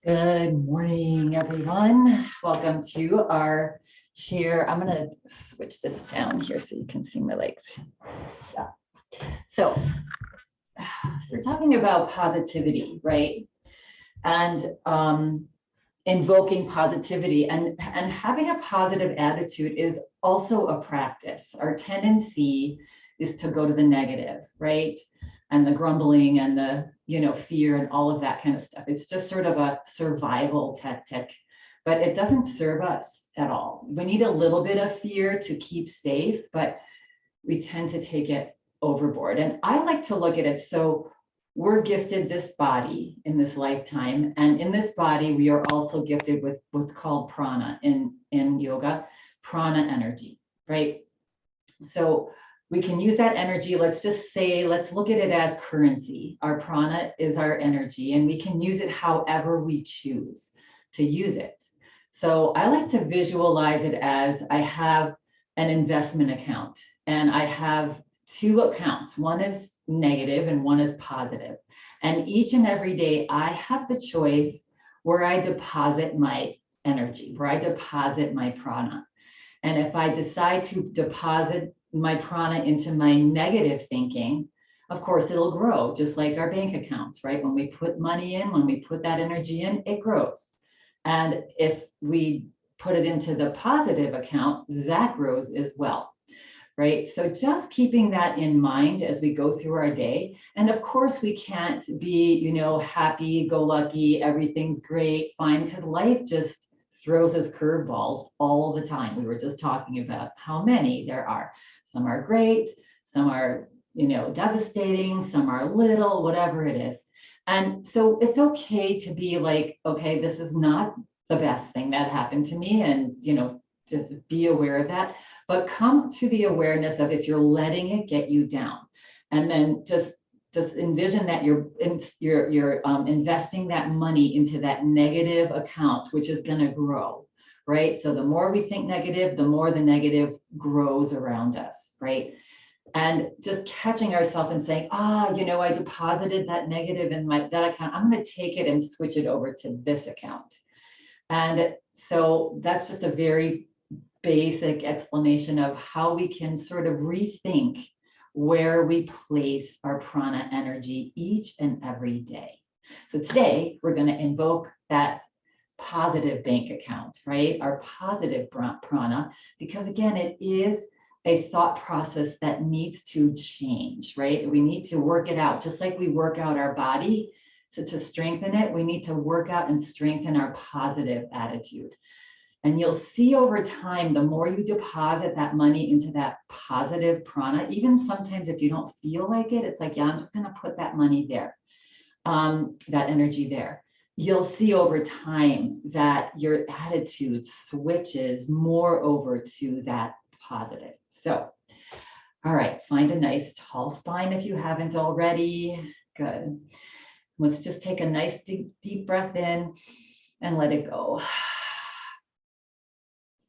Good morning, everyone. Welcome to our chair. I'm going to switch this down here so you can see my legs. Yeah. So we're talking about positivity, right? And invoking positivity and having a positive attitude is also a practice. Our tendency is to go to the negative, right? And the grumbling and the fear and all of that kind of stuff. It's just sort of a survival tactic, but it doesn't serve us at all. We need a little bit of fear to keep safe, but we tend to take it overboard. And I like to look at it, so we're gifted this body in this lifetime, and in this body we are also gifted with what's called prana in yoga, prana energy, right? So we can use that energy. Let's just say, let's look at it as currency. Our prana is our energy, and we can use it however we choose to use it. So I like to visualize it as I have an investment account, and I have two accounts. One is negative and one is positive. And each and every day I have the choice where I deposit my energy, where I deposit my prana. And if I decide to deposit my prana into my negative thinking, of course, it'll grow just like our bank accounts, right? When we put money in, when we put that energy in, it grows. And if we put it into the positive account, that grows as well, right? So just keeping that in mind as we go through our day. And of course, we can't be, happy, go lucky, everything's great, fine, because life just throws us curveballs all the time. We were just talking about how many there are. Some are great, some are, devastating, some are little, whatever it is. And so it's okay to be like, okay, this is not the best thing that happened to me. And, just be aware of that, but come to the awareness of if you're letting it get you down, and then just envision that you're investing that money into that negative account, which is going to grow, right? So the more we think negative, the more the negative grows around us, right? And just catching ourselves and saying, I deposited that negative in that account. I'm going to take it and switch it over to this account. And so that's just a very basic explanation of how we can sort of rethink where we place our prana energy each and every day. So today we're going to invoke that positive bank account, right? Our positive prana, because again, it is a thought process that needs to change, right? We need to work it out, just like we work out our body. So to strengthen it, we need to work out and strengthen our positive attitude. And you'll see over time, the more you deposit that money into that positive prana, even sometimes if you don't feel like it, it's like, yeah, I'm just going to put that money there, that energy there. You'll see over time that your attitude switches more over to that positive. So, all right, find a nice tall spine if you haven't already. Good. Let's just take a nice deep breath in and let it go.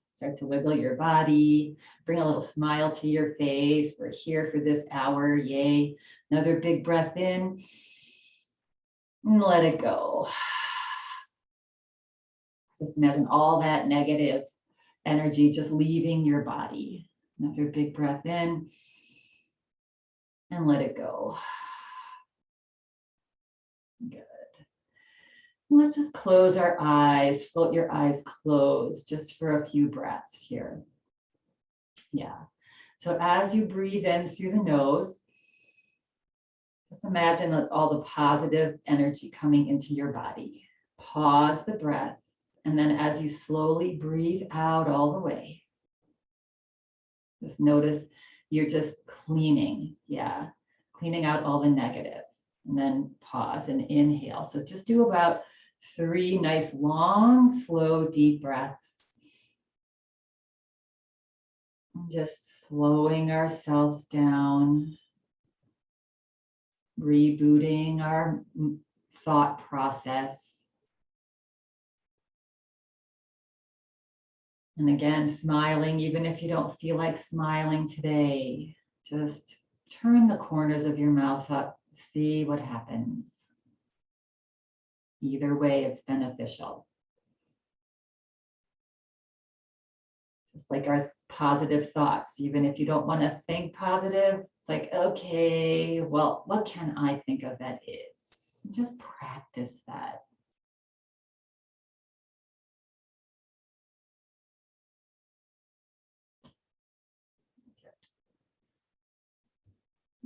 Start to wiggle your body, bring a little smile to your face. We're here for this hour, yay. Another big breath in and let it go. Just imagine all that negative energy just leaving your body. Another big breath in and let it go. Good. Let's just close our eyes, float your eyes closed just for a few breaths here. Yeah. So as you breathe in through the nose, just imagine all the positive energy coming into your body. Pause the breath. And then as you slowly breathe out all the way, just notice you're just cleaning. Yeah. Cleaning out all the negative. And then pause and inhale. So just do about 3 nice, long, slow, deep breaths. Just slowing ourselves down, rebooting our thought process. And again, smiling, even if you don't feel like smiling today, just turn the corners of your mouth up, see what happens. Either way, it's beneficial. Just like our positive thoughts, even if you don't want to think positive, it's like, okay, well, what can I think of that is? Just practice that.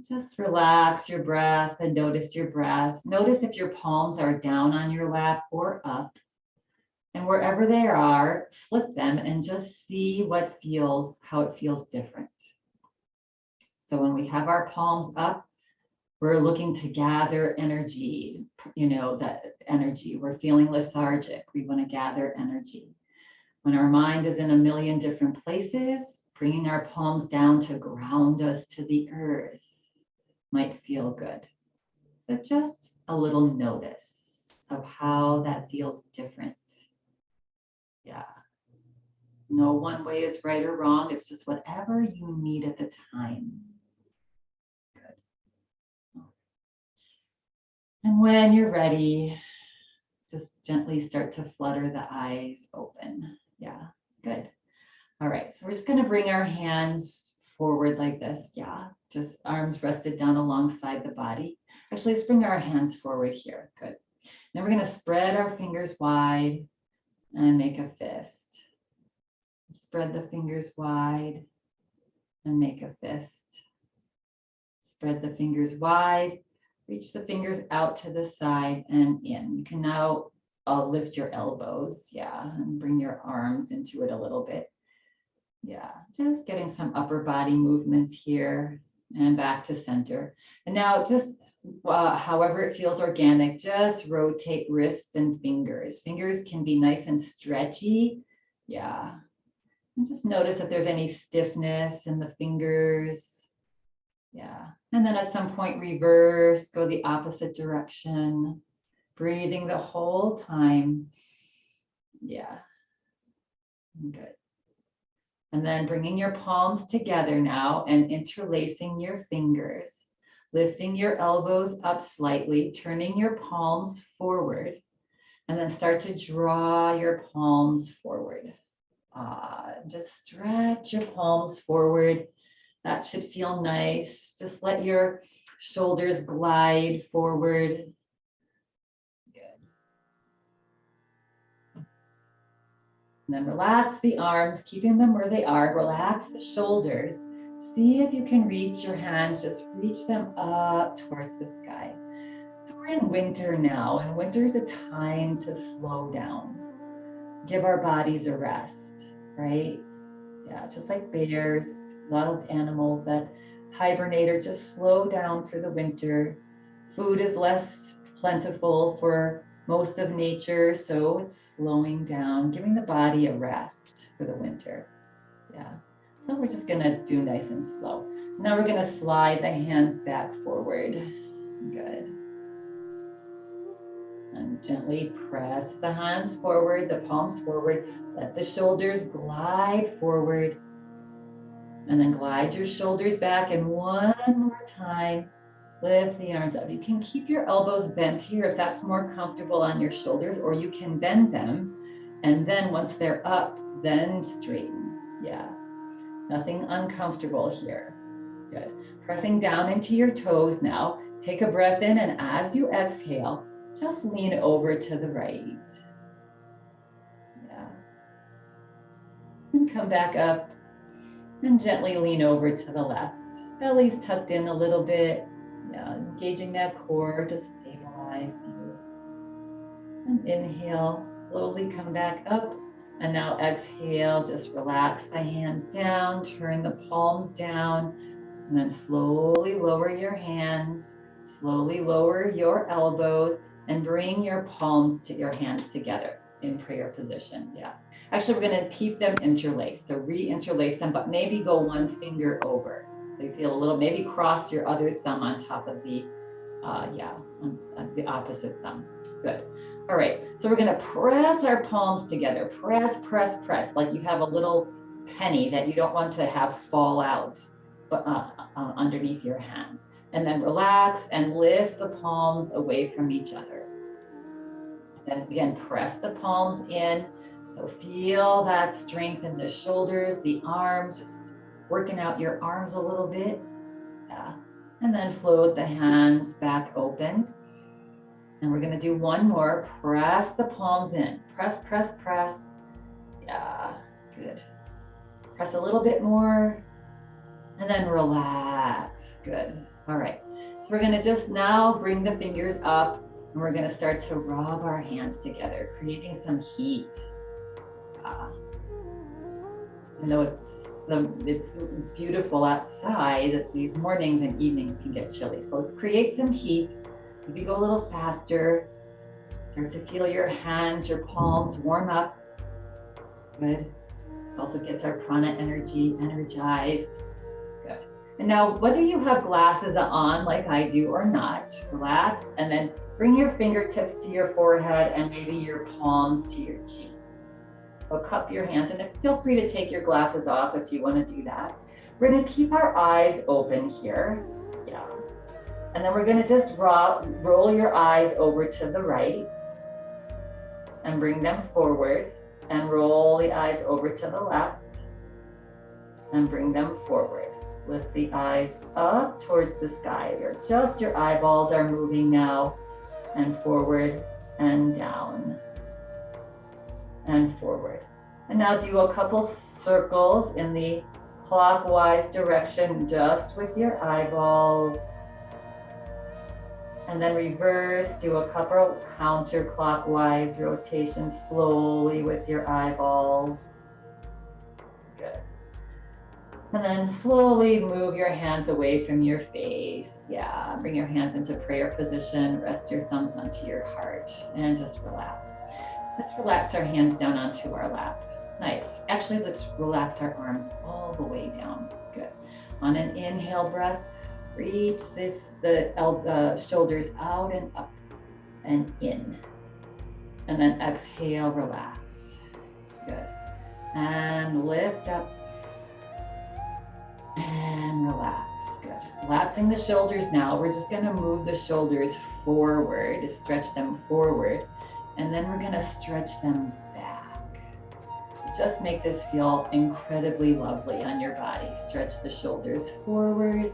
Just relax your breath and notice your breath. Notice if your palms are down on your lap or up. And wherever they are, flip them and just see how it feels different. So when we have our palms up, we're looking to gather energy, that energy. We're feeling lethargic. We want to gather energy. When our mind is in a million different places, bringing our palms down to ground us to the earth might feel good. So just a little notice of how that feels different. Yeah. No one way is right or wrong. It's just whatever you need at the time. Good. And when you're ready, just gently start to flutter the eyes open. Yeah, good. All right, so we're just going to bring our hands forward like this. Yeah, just arms rested down alongside the body. Actually, let's bring our hands forward here. Good. Then we're going to spread our fingers wide and make a fist. Spread the fingers wide and make a fist. Spread the fingers wide, reach the fingers out to the side and in. You can now lift your elbows, yeah, and bring your arms into it a little bit. Yeah, just getting some upper body movements here and back to center. And now just however it feels organic, just rotate wrists and fingers. Fingers can be nice and stretchy. Yeah. And just notice if there's any stiffness in the fingers. Yeah. And then at some point, reverse, go the opposite direction, breathing the whole time. Yeah. Good. And then bringing your palms together now and interlacing your fingers, lifting your elbows up slightly, turning your palms forward, and then start to draw your palms forward. Just stretch your palms forward. That should feel nice. Just let your shoulders glide forward. Good. And then relax the arms, keeping them where they are. Relax the shoulders. See if you can reach your hands, just reach them up towards the sky. So we're in winter now, and winter is a time to slow down. Give our bodies a rest, right? Yeah, just like bears, a lot of animals that hibernate or just slow down for the winter. Food is less plentiful for most of nature, so it's slowing down, giving the body a rest for the winter. Yeah, so we're just gonna do nice and slow. Now we're gonna slide the hands back forward. Good. And gently press the hands forward, the palms forward. Let the shoulders glide forward. And then glide your shoulders back. And one more time, lift the arms up. You can keep your elbows bent here if that's more comfortable on your shoulders, or you can bend them. And then once they're up, then straighten. Yeah, nothing uncomfortable here. Good. Pressing down into your toes now. Take a breath in, and as you exhale, just lean over to the right. Yeah. And come back up and gently lean over to the left. Belly's tucked in a little bit. Yeah, engaging that core to stabilize you. And inhale, slowly come back up. And now exhale, just relax the hands down, turn the palms down, and then slowly lower your hands, slowly lower your elbows, and bring your palms to your hands together in prayer position. Yeah. Actually, we're going to keep them interlaced. So re-interlace them, but maybe go one finger over. So you feel a little, maybe cross your other thumb on top of the, on the opposite thumb. Good. All right. So we're going to press our palms together. Press, press, press, like you have a little penny that you don't want to have fall out underneath your hands. And then relax and lift the palms away from each other. And again, press the palms in. So feel that strength in the shoulders, the arms, just working out your arms a little bit. Yeah. And then float the hands back open. And we're going to do one more. Press the palms in. Press, press, press. Yeah, good. Press a little bit more. And then relax. Good. All right. So we're going to just now bring the fingers up. And we're going to start to rub our hands together, creating some heat. Even though it's beautiful outside, these mornings and evenings can get chilly. So let's create some heat. Maybe go a little faster. Start to feel your hands, your palms warm up. Good. This also gets our prana energy energized. Good. And now, whether you have glasses on like I do or not, relax and then bring your fingertips to your forehead and maybe your palms to your cheeks. So cup your hands and feel free to take your glasses off if you want to do that. We're going to keep our eyes open here. Yeah. And then we're going to just roll your eyes over to the right and bring them forward, and roll the eyes over to the left and bring them forward. Lift the eyes up towards the sky. Just your eyeballs are moving now, and forward and down and forward. And now do a couple circles in the clockwise direction just with your eyeballs. And then reverse, do a couple counterclockwise rotations slowly with your eyeballs. Good. And then slowly move your hands away from your face. Yeah, bring your hands into prayer position. Rest your thumbs onto your heart and just relax. Let's relax our hands down onto our lap. Nice. Actually, let's relax our arms all the way down. Good. On an inhale breath, reach the shoulders out and up and in. And then exhale, relax. Good. And lift up and relax. Good. Relaxing the shoulders now. We're just going to move the shoulders forward, stretch them forward. And then we're going to stretch them back. Just make this feel incredibly lovely on your body. Stretch the shoulders forward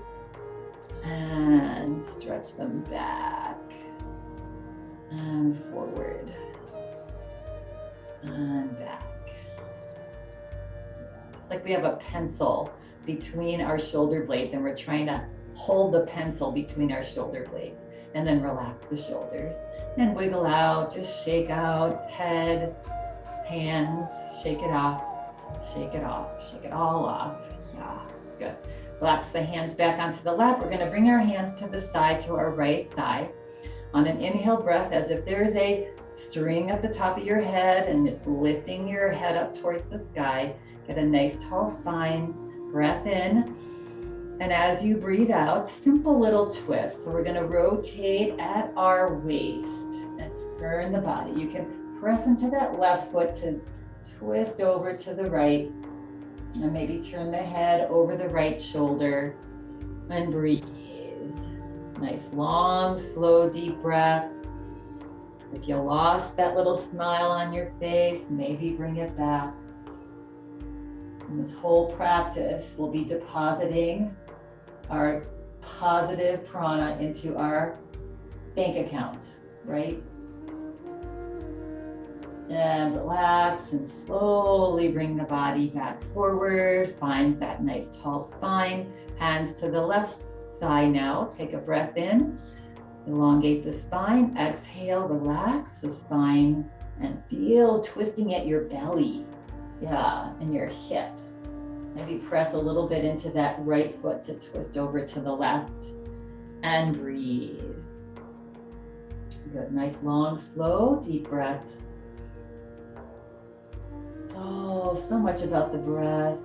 and stretch them back and forward and back. It's like we have a pencil between our shoulder blades and we're trying to hold the pencil between our shoulder blades, and then relax the shoulders and wiggle out, just shake out, head, hands, shake it off, shake it off, shake it all off. Yeah, good. Relax the hands back onto the lap. We're going to bring our hands to the side, to our right thigh. On an inhale breath, as if there's a string at the top of your head and it's lifting your head up towards the sky. Get a nice tall spine. Breath in. And as you breathe out, simple little twist. So we're going to rotate at our waist and turn the body. You can press into that left foot to twist over to the right. And maybe turn the head over the right shoulder and breathe. Nice, long, slow, deep breath. If you lost that little smile on your face, maybe bring it back. And this whole practice will be depositing our positive prana into our bank account, right? And relax and slowly bring the body back forward. Find that nice tall spine. Hands to the left thigh now. Take a breath in. Elongate the spine. Exhale, relax the spine and feel twisting at your belly. Yeah, and your hips. Maybe press a little bit into that right foot to twist over to the left and breathe. Good, nice, long, slow, deep breaths. So much about the breath.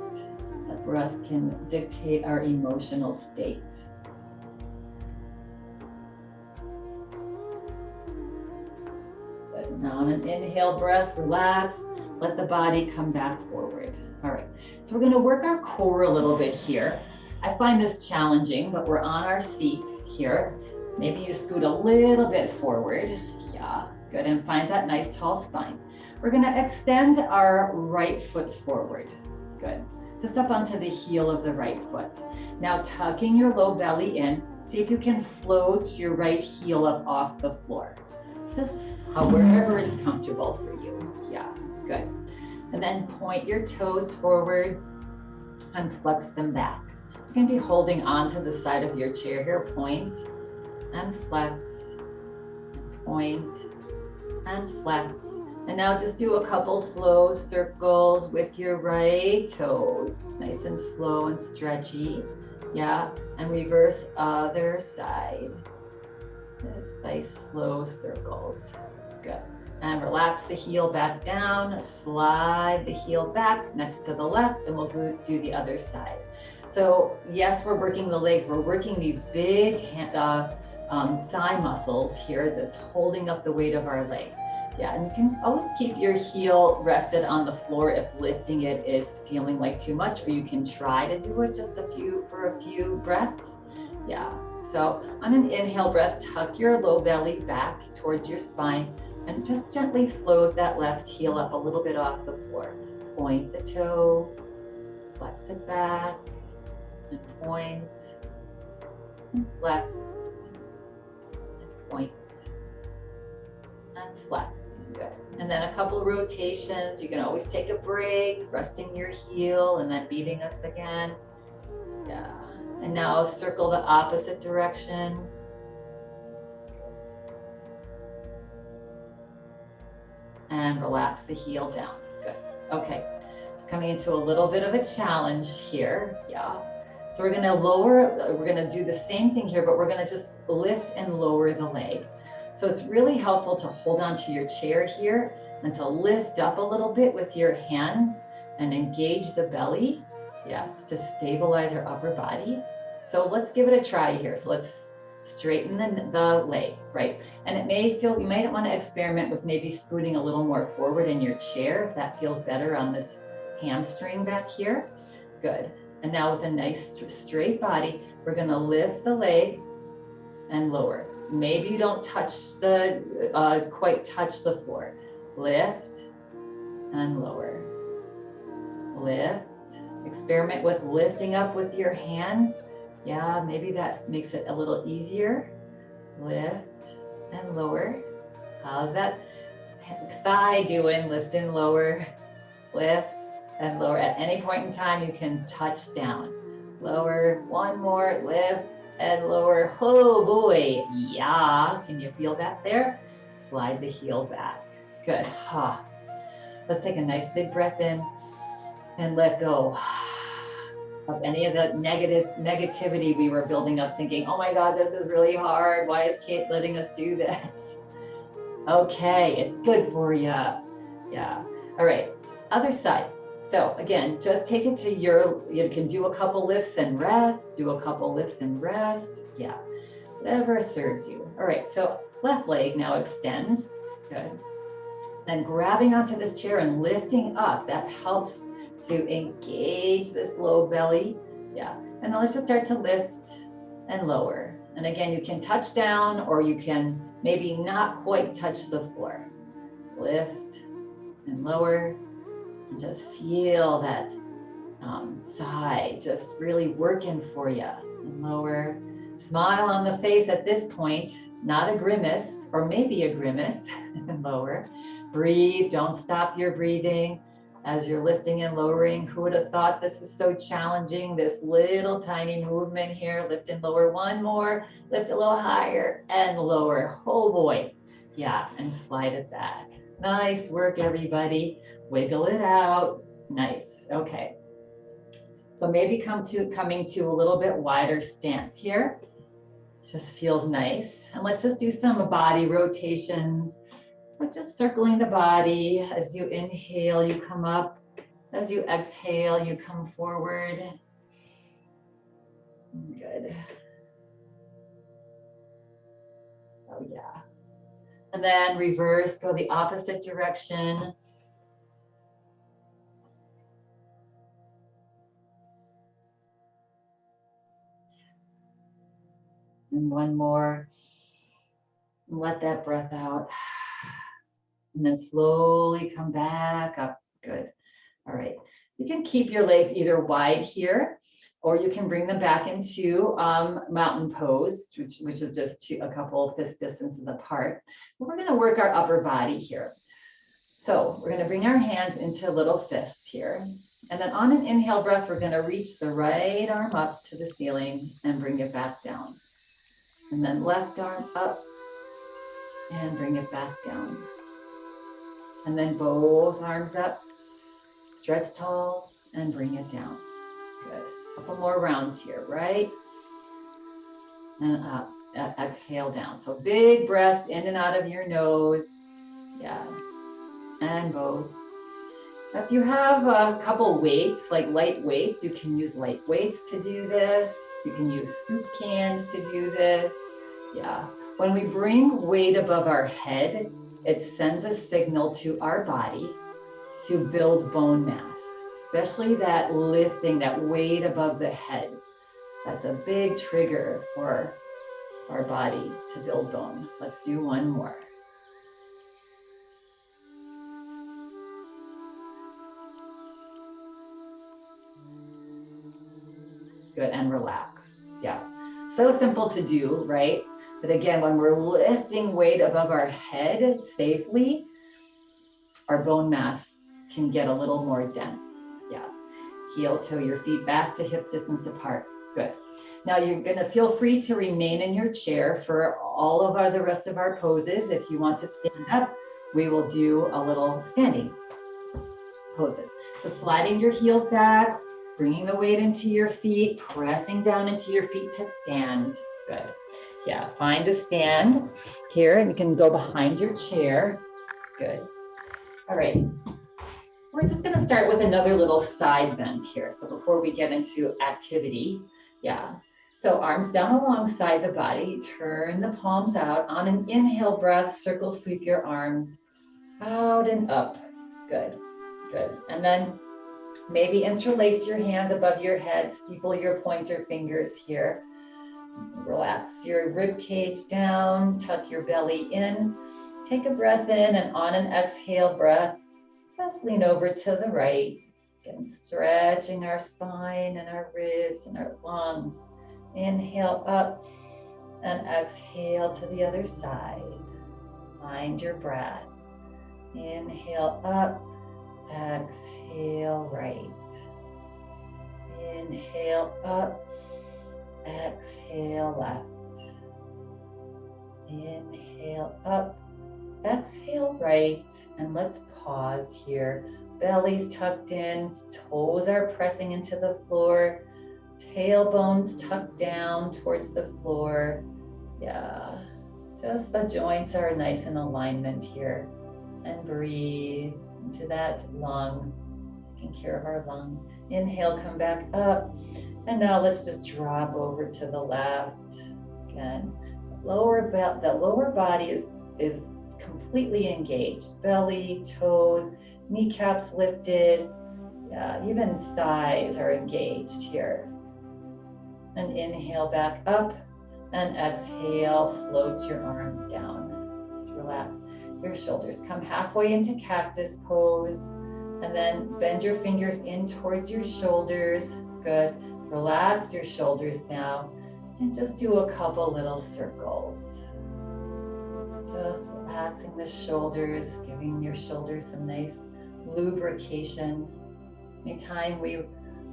That breath can dictate our emotional state. Good. Now on an inhale breath, relax. Let the body come back forward. All right, so we're going to work our core a little bit here. I find this challenging, but we're on our seats here. Maybe you scoot a little bit forward. Yeah. Yeah, good. And find that nice tall spine. We're going to extend our right foot forward. Good. Just up onto the heel of the right foot. Now tucking your low belly in, see if you can float your right heel up off the floor. Just wherever is comfortable for you. Yeah, good. And then point your toes forward and flex them back. You can be holding onto the side of your chair here. Point and flex, and point and flex. And now just do a couple slow circles with your right toes. Nice and slow and stretchy. Yeah, and reverse other side. Nice slow circles. Good. And relax the heel back down. Slide the heel back next to the left, and we'll do the other side. So yes, we're working the legs. We're working these big thigh muscles here that's holding up the weight of our leg. Yeah, and you can always keep your heel rested on the floor if lifting it is feeling like too much, or you can try to do it just for a few breaths. Yeah, so on an inhale breath, tuck your low belly back towards your spine and just gently float that left heel up a little bit off the floor. Point the toe, flex it back, and point, and flex, and point, and flex. Good. And then a couple rotations. You can always take a break, resting your heel and then meeting us again. Yeah. And now circle the opposite direction. And relax the heel down. Good. Okay. So coming into a little bit of a challenge here. Yeah. So we're going to we're going to do the same thing here, but we're going to just lift and lower the leg. So it's really helpful to hold on to your chair here and to lift up a little bit with your hands and engage the belly. Yes, to stabilize our upper body. So let's give it a try here. So let's straighten the leg, right? And it may feel, you might want to experiment with maybe scooting a little more forward in your chair if that feels better on this hamstring back here. Good. And now with a nice straight body, we're going to lift the leg and lower. Maybe you don't touch quite touch the floor. Lift and lower. Lift. Experiment with lifting up with your hands. Yeah, maybe that makes it a little easier. Lift and lower. How's that thigh doing? Lift and lower. Lift and lower. At any point in time, you can touch down. Lower. One more. Lift and lower. Oh boy. Yeah. Can you feel that there? Slide the heel back. Good. Let's take a nice big breath in and let go of any of the negativity we were building up, thinking, oh my God, this is really hard. Why is Kate letting us do this? Okay, it's good for you. Yeah. All right, other side. So again, just take it to you can do a couple lifts and rest, do a couple lifts and rest. Yeah, whatever serves you. All right, so left leg now extends. Good. Then grabbing onto this chair and lifting up, that helps to engage this low belly. Yeah, and then let's just start to lift and lower. And again, you can touch down or you can maybe not quite touch the floor. Lift and lower, and just feel that thigh just really working for you. And lower, smile on the face at this point, not a grimace, or maybe a grimace, and lower. Breathe, don't stop your breathing as you're lifting and lowering. Who would have thought this is so challenging? This little tiny movement here, lift and lower. One more, lift a little higher and lower. Oh boy. Yeah, and slide it back. Nice work, everybody. Wiggle it out. Nice. Okay. So maybe coming to a little bit wider stance here. Just feels nice. And let's just do some body rotations. So just circling the body. As you inhale, you come up. As you exhale, you come forward. Good. So yeah. And then reverse, go the opposite direction. And one more. Let that breath out. And then slowly come back up. Good. All right. You can keep your legs either wide here, or you can bring them back into mountain pose, which is just a couple fist distances apart. But we're going to work our upper body here. So we're going to bring our hands into little fists here. And then on an inhale breath, we're going to reach the right arm up to the ceiling and bring it back down. And then left arm up and bring it back down. And then both arms up, stretch tall and bring it down. Good. A couple more rounds here, right? And up, exhale down. So big breath in and out of your nose. Yeah. And both. If you have a couple weights, like light weights, you can use light weights to do this. You can use soup cans to do this. Yeah. When we bring weight above our head, it sends a signal to our body to build bone mass, especially that lifting, that weight above the head. That's a big trigger for our body to build bone. Let's do one more. Good, and relax. Yeah, so simple to do, right? But again, when we're lifting weight above our head safely, our bone mass can get a little more dense. Yeah, heel toe your feet back to hip distance apart. Good. Now you're gonna feel free to remain in your chair for all of the rest of our poses. If you want to stand up, we will do a little standing poses. So sliding your heels back, bringing the weight into your feet, pressing down into your feet to stand. Good. Yeah, find a stand here and you can go behind your chair. Good. All right. We're just going to start with another little side bend here. So before we get into activity, yeah. So arms down alongside the body, turn the palms out. On an inhale breath, circle sweep your arms out and up. Good, good. And then maybe interlace your hands above your head, steeple your pointer fingers here. Relax your rib cage down, tuck your belly in. Take a breath in and on an exhale breath, just lean over to the right. Again, stretching our spine and our ribs and our lungs. Inhale up and exhale to the other side. Find your breath. Inhale up, exhale right. Inhale up, exhale left. Inhale up, exhale right. And let's pause here. Belly's tucked in, toes are pressing into the floor, tailbones tucked down towards the floor. Yeah, just the joints are nice in alignment here. And breathe into that lung, taking care of our lungs. Inhale, come back up. And now let's just drop over to the left. Again, the lower body is completely engaged. Belly, toes, kneecaps lifted. Yeah, even thighs are engaged here. And inhale back up and exhale, float your arms down. Just relax your shoulders. Come halfway into Cactus Pose and then bend your fingers in towards your shoulders. Good. Relax your shoulders now and just do a couple little circles. Just relaxing the shoulders, giving your shoulders some nice lubrication. Anytime we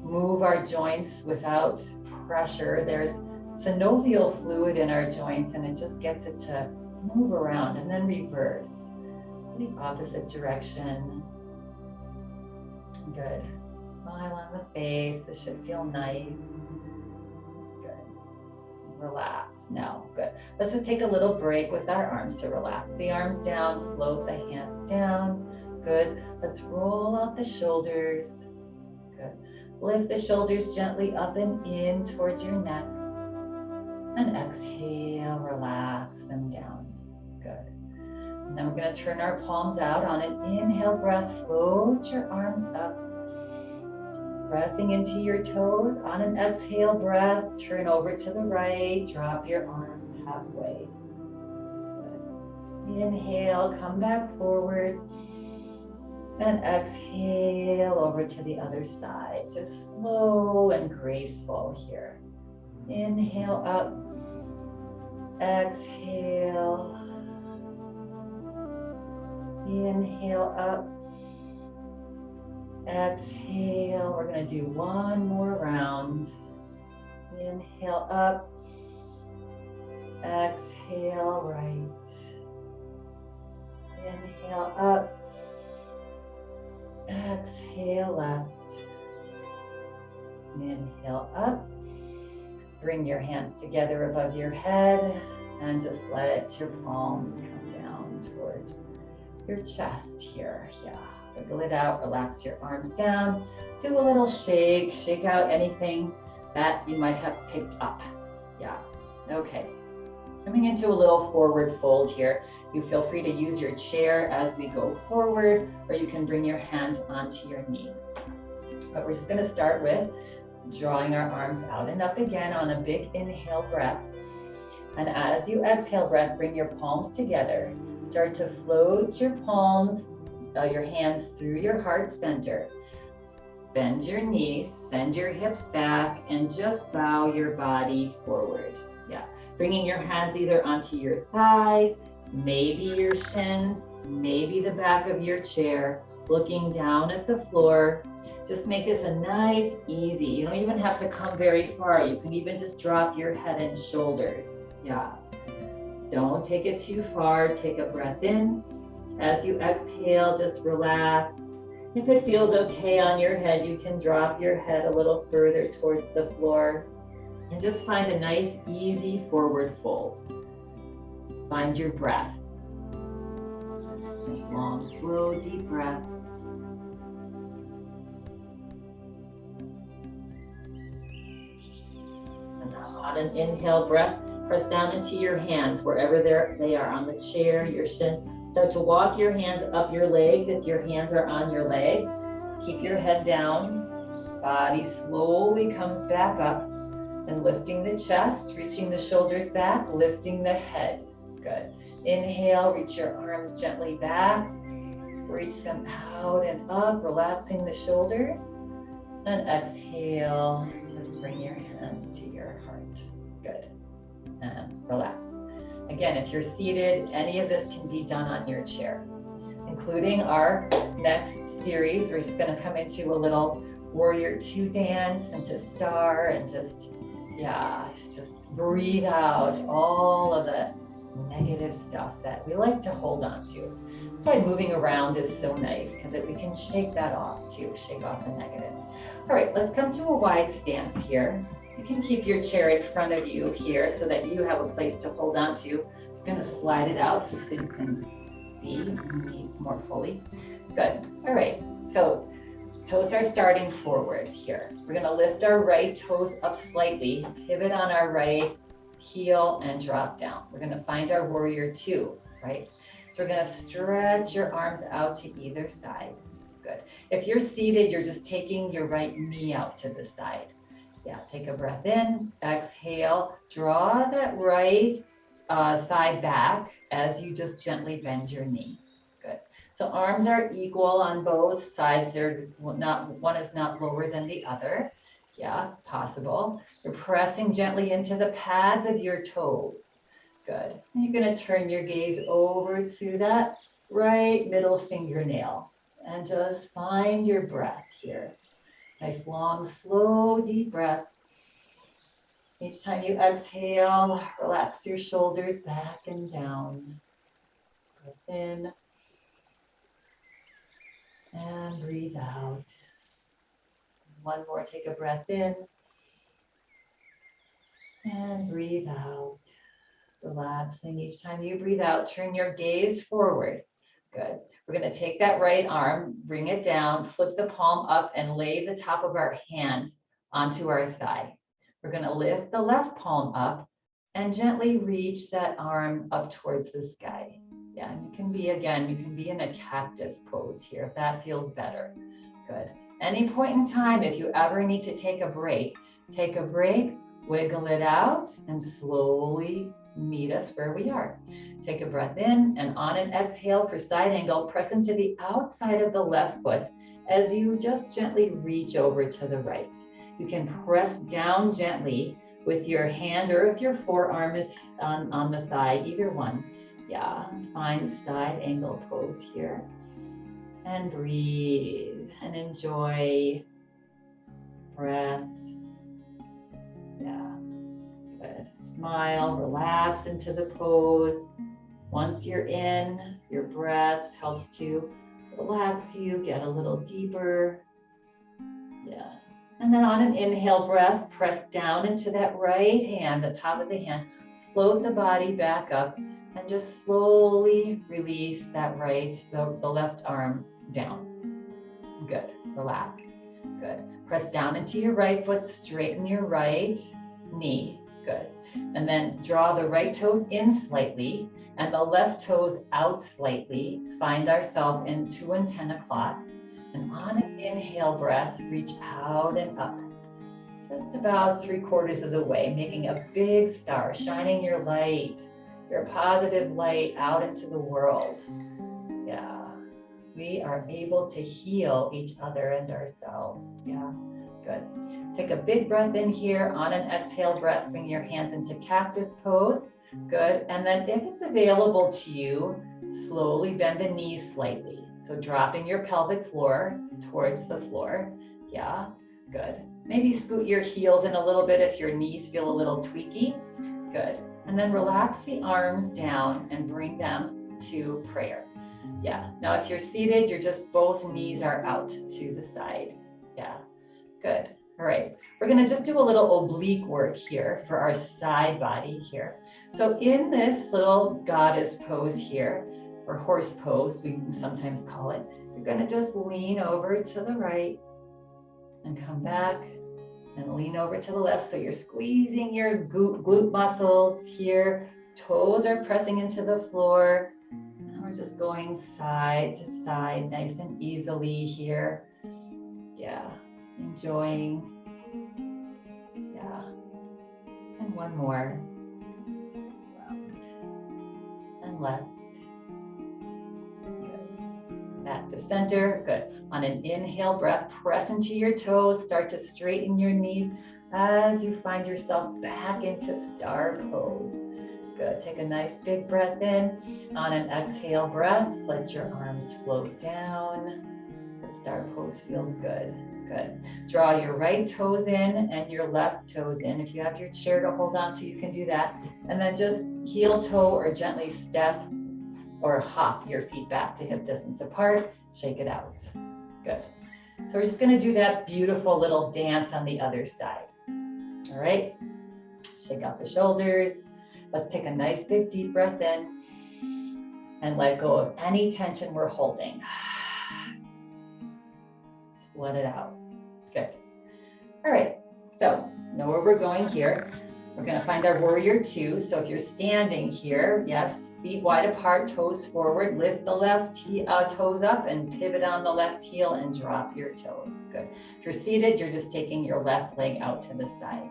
move our joints without pressure, there's synovial fluid in our joints and it just gets it to move around and then reverse the opposite direction. Good. Smile on the face. This should feel nice. Good. Relax now. Good. Let's just take a little break with our arms to relax. The arms down, float the hands down. Good. Let's roll out the shoulders. Good. Lift the shoulders gently up and in towards your neck. And exhale, relax them down. Good. And then we're going to turn our palms out. On an inhale breath, float your arms up. Pressing into your toes. On an exhale breath, turn over to the right. Drop your arms halfway. Good. Inhale, come back forward. And exhale over to the other side. Just slow and graceful here. Inhale up. Exhale. Inhale up. Exhale. We're going to do one more round. Inhale up. Exhale right. Inhale up. Exhale left. Inhale up. Bring your hands together above your head and just let your palms come down toward your chest here. Yeah. Wiggle it out, relax your arms down. Do a little shake, shake out anything that you might have picked up. Yeah. Okay. Coming into a little forward fold here. You feel free to use your chair as we go forward, or you can bring your hands onto your knees. But we're just going to start with drawing our arms out and up again on a big inhale breath. And as you exhale breath, bring your palms together. Start to float your palms, your hands through your heart center. Bend your knees, send your hips back, and just bow your body forward. Yeah. Bringing your hands either onto your thighs, maybe your shins, maybe the back of your chair, looking down at the floor. Just make this a nice, easy. You don't even have to come very far. You can even just drop your head and shoulders. Yeah. Don't take it too far. Take a breath in. As you exhale, just relax. If it feels okay on your head, you can drop your head a little further towards the floor. And just find a nice, easy forward fold. Find your breath. Nice, long, slow, deep breath. And now on an inhale breath, press down into your hands wherever they are on the chair, your shins. Start to walk your hands up your legs if your hands are on your legs. Keep your head down. Body slowly comes back up. And lifting the chest, reaching the shoulders back, lifting the head. Good. Inhale, reach your arms gently back. Reach them out and up, relaxing the shoulders. And exhale, just bring your hands to your heart. Good. And relax. Again, if you're seated, any of this can be done on your chair, including our next series. We're just going to come into a little Warrior 2 dance and to star and just breathe out all of the negative stuff that we like to hold on to. That's why moving around is so nice, because we can shake that off too, shake off the negative. All right, let's come to a wide stance here. You can keep your chair in front of you here so that you have a place to hold on to. I'm going to slide it out just so you can see me more fully. Good. All right, so toes are starting forward here. We're going to lift our right toes up slightly, pivot on our right heel and drop down. We're going to find our Warrior 2, right? So we're going to stretch your arms out to either side. Good. If you're seated, you're just taking your right knee out to the side. Yeah, take a breath in, exhale, draw that right thigh back as you just gently bend your knee. Good. So arms are equal on both sides. They're not, one is not lower than the other. Yeah, possible. You're pressing gently into the pads of your toes. Good. And you're going to turn your gaze over to that right middle fingernail and just find your breath here. Nice, long, slow, deep breath. Each time you exhale, relax your shoulders back and down. Breath in and breathe out. One more, take a breath in and breathe out. Relaxing. Each time you breathe out, turn your gaze forward. Good. We're going to take that right arm, bring it down, flip the palm up and lay the top of our hand onto our thigh. We're going to lift the left palm up and gently reach that arm up towards the sky. Yeah, and you can be in a cactus pose here if that feels better. Good. Any point in time, if you ever need to take a break, wiggle it out and slowly meet us where we are. Take a breath in, and on an exhale for side angle, press into the outside of the left foot as you just gently reach over to the right. You can press down gently with your hand, or if your forearm is on the thigh, either one. Yeah, find side angle pose here. And breathe and enjoy breath. Yeah, good. Smile, relax into the pose. Once you're in, your breath helps to relax you, get a little deeper. Yeah. And then on an inhale breath, press down into that right hand, the top of the hand, float the body back up, and just slowly release that the left arm down. Good, relax, good. Press down into your right foot, straighten your right knee, good. And then draw the right toes in slightly and the left toes out slightly. Find ourselves in 2 and 10 o'clock. And on an inhale breath, reach out and up. Just about 3/4 of the way, making a big star, shining your light, your positive light out into the world. Yeah, we are able to heal each other and ourselves. Yeah, good. Take a big breath in here. On an exhale breath, bring your hands into Cactus Pose. Good. And then if it's available to you, slowly bend the knees slightly. So dropping your pelvic floor towards the floor. Yeah, good. Maybe scoot your heels in a little bit if your knees feel a little tweaky. Good. And then relax the arms down and bring them to prayer. Yeah. Now, if you're seated, you're just both knees are out to the side. Yeah. Good. All right. We're going to just do a little oblique work here for our side body here. So in this little goddess pose here, or horse pose, we sometimes call it, you're going to just lean over to the right and come back and lean over to the left. So you're squeezing your glute muscles here. Toes are pressing into the floor. And we're just going side to side, nice and easily here. Yeah, enjoying. Yeah. And one more. Round and left. Good. Back to center. Good. On an inhale breath, press into your toes. Start to straighten your knees as you find yourself back into star pose. Good. Take a nice big breath in. On an exhale breath, let your arms float down. The star pose feels good. Good. Draw your right toes in and your left toes in. If you have your chair to hold on to, you can do that. And then just heel toe or gently step or hop your feet back to hip distance apart. Shake it out. Good. So we're just going to do that beautiful little dance on the other side. All right. Shake out the shoulders. Let's take a nice big deep breath in and let go of any tension we're holding. Just let it out. Good. All right. So know where we're going here. We're going to find our warrior two. So if you're standing here, yes, feet wide apart, toes forward, lift the left toes up and pivot on the left heel and drop your toes. Good. If you're seated, you're just taking your left leg out to the side.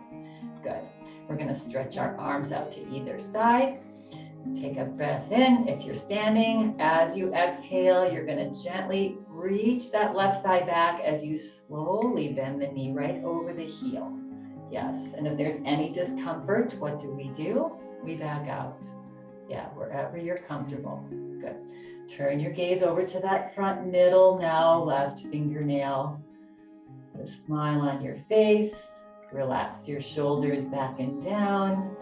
Good. We're going to stretch our arms out to either side. Take a breath in. If you're standing, as you exhale, you're going to gently reach that left thigh back as you slowly bend the knee right over the heel. Yes, and if there's any discomfort, what do? We back out. Yeah, wherever you're comfortable. Good. Turn your gaze over to that front middle now, left fingernail. Put a smile on your face. Relax your shoulders back and down.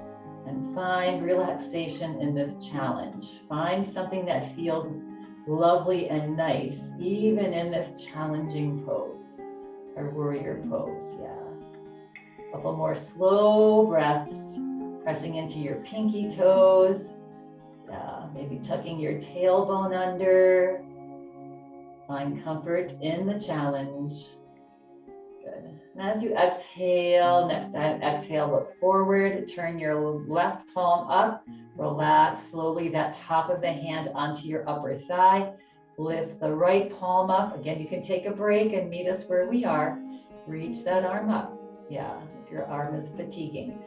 And find relaxation in this challenge. Find something that feels lovely and nice, even in this challenging pose, or warrior pose. Yeah. A couple more slow breaths, pressing into your pinky toes. Yeah, maybe tucking your tailbone under. Find comfort in the challenge. Good. And as you exhale, next time exhale, look forward, turn your left palm up, relax slowly that top of the hand onto your upper thigh, lift the right palm up. Again, you can take a break and meet us where we are. Reach that arm up. Yeah, if your arm is fatiguing.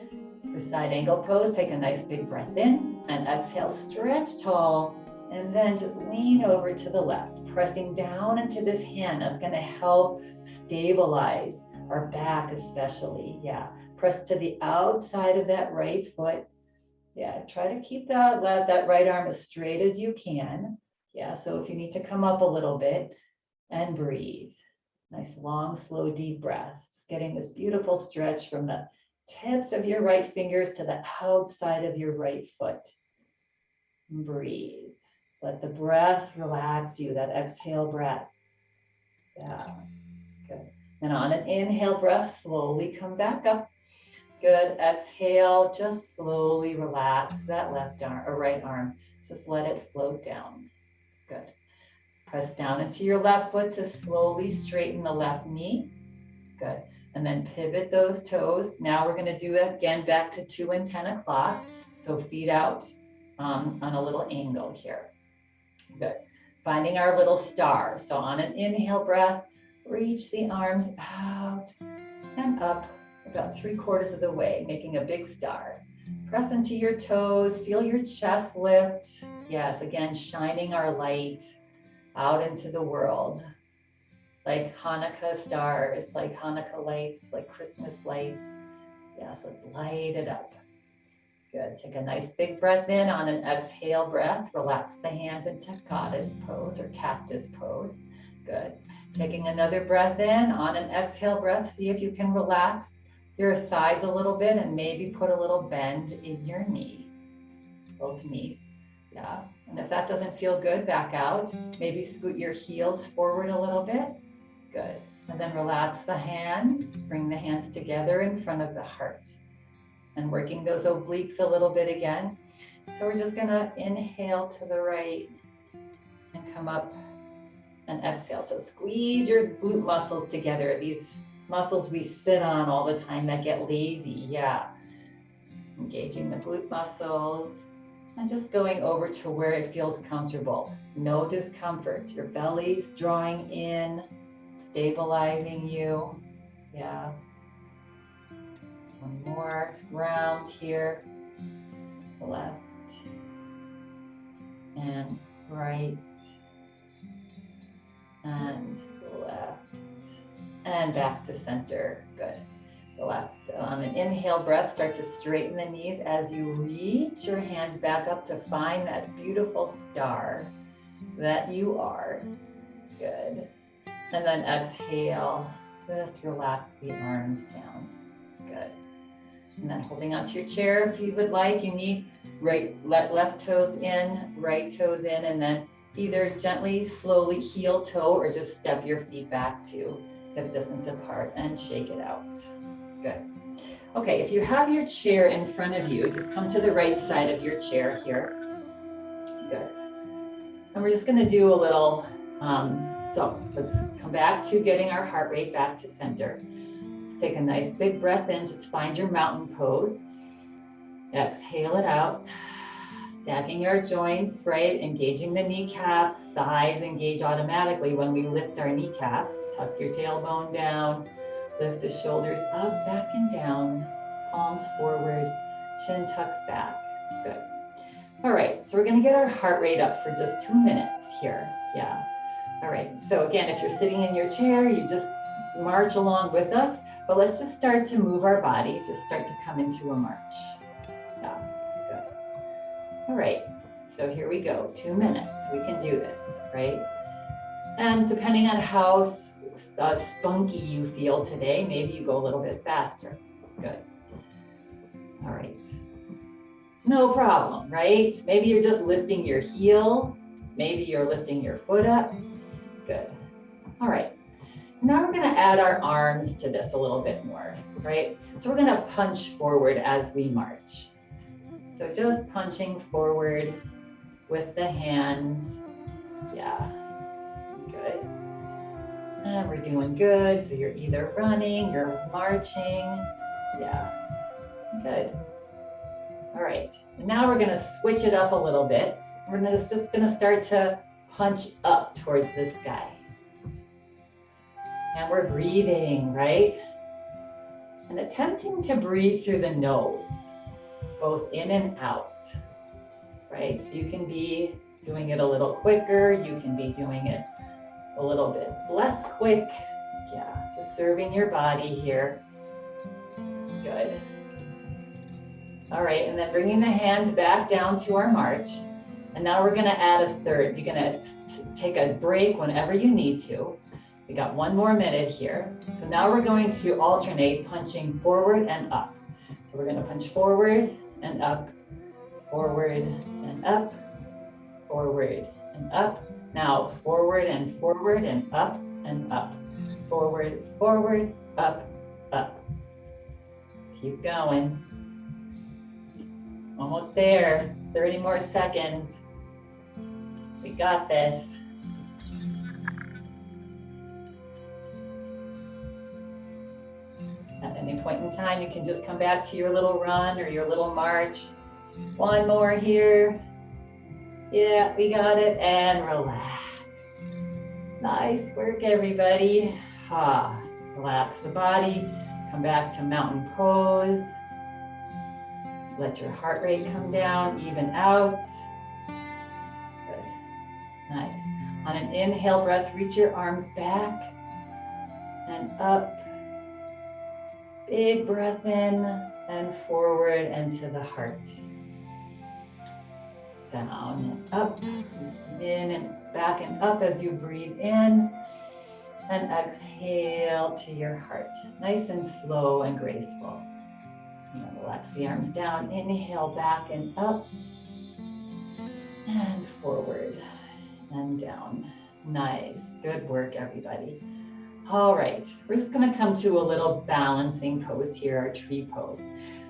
For side angle pose, take a nice big breath in and exhale, stretch tall, and then just lean over to the left, pressing down into this hand. That's going to help stabilize our back especially. Yeah, press to the outside of that right foot. Yeah, try to keep that right arm as straight as you can. Yeah, so if you need to come up a little bit, and breathe. Nice, long, slow, deep breath. Just getting this beautiful stretch from the tips of your right fingers to the outside of your right foot. Breathe. Let the breath relax you, that exhale breath. Yeah, good. And on an inhale breath, slowly come back up. Good. Exhale, just slowly relax that left arm or right arm. Just let it float down. Good. Press down into your left foot to slowly straighten the left knee. Good. And then pivot those toes. Now we're going to do it again back to 2 and 10 o'clock. So feet out on a little angle here. Good. Finding our little star. So on an inhale breath, reach the arms out and up about 3/4 of the way, making a big star. Press into your toes. Feel your chest lift. Yes, again, shining our light out into the world, like Hanukkah stars, like Hanukkah lights, like Christmas lights. Yes, let's light it up. Good. Take a nice big breath in. On an exhale breath, relax the hands into Goddess Pose or Cactus Pose. Good. Taking another breath in. On an exhale breath, see if you can relax your thighs a little bit and maybe put a little bend in your knees, both knees. Yeah. And if that doesn't feel good, back out. Maybe scoot your heels forward a little bit. Good. And then relax the hands. Bring the hands together in front of the heart. And working those obliques a little bit again. So we're just going to inhale to the right and come up and exhale. So squeeze your glute muscles together. These muscles we sit on all the time that get lazy. Yeah. Engaging the glute muscles. And just going over to where it feels comfortable. No discomfort. Your belly's drawing in, stabilizing you. Yeah. One more round here. Left and right and left and back to center. Good. Relax. On an inhale breath, start to straighten the knees as you reach your hands back up to find that beautiful star that you are. Good. And then exhale, just relax the arms down. Good. And then holding onto your chair if you would like. You need left toes in, right toes in, and then either gently, slowly heel toe or just step your feet back to hip distance apart and shake it out. Good. Okay, if you have your chair in front of you, just come to the right side of your chair here. Good. And we're just going to do a little, so let's come back to getting our heart rate back to center. Let's take a nice big breath in, just find your mountain pose. Exhale it out. Stacking our joints, right? Engaging the kneecaps, thighs engage automatically when we lift our kneecaps. Tuck your tailbone down. Lift the shoulders up, back and down, palms forward, chin tucks back. Good. All right, so we're gonna get our heart rate up for just 2 minutes here. Yeah. All right, so again, if you're sitting in your chair, you just march along with us, but let's just start to move our bodies, just start to come into a march. Yeah, good. All right, so here we go, 2 minutes. We can do this, right? And depending on how spunky you feel today, maybe you go a little bit faster. Good. All right. No problem, right? Maybe you're just lifting your heels. Maybe you're lifting your foot up. Good. All right. Now we're going to add our arms to this a little bit more, right? So we're going to punch forward as we march. So just punching forward with the hands. Yeah. Good. And we're doing good. So you're either running, you're marching. Yeah. Good. All right. And now we're going to switch it up a little bit. We're just going to start to punch up towards the sky. And we're breathing, right? And attempting to breathe through the nose. both in and out, right? So you can be doing it a little quicker. You can be doing it a little bit less quick. Yeah, just serving your body here. Good. All right, and then bringing the hands back down to our march. And now we're gonna add a third. You're gonna take a break whenever you need to. We got 1 more minute here. So now we're going to alternate punching forward and up. So we're gonna punch forward and up, forward and up, forward and up. Now forward and up and up. Forward, forward, up, up. Keep going. Almost there, 30 more seconds. We got this. At any point in time, you can just come back to your little run or your little march. 1 more here. Yeah, we got it, and relax. Nice work, everybody. Relax the body, come back to mountain pose. Let your heart rate come down, even out. Good, nice. On an inhale breath, reach your arms back and up. Big breath in and forward and to the heart. Down and up, in and back and up as you breathe in. And exhale to your heart. Nice and slow and graceful. And then relax the arms down. Inhale back and up. And forward and down. Nice. Good work, everybody. All right. We're just going to come to a little balancing pose here, our tree pose.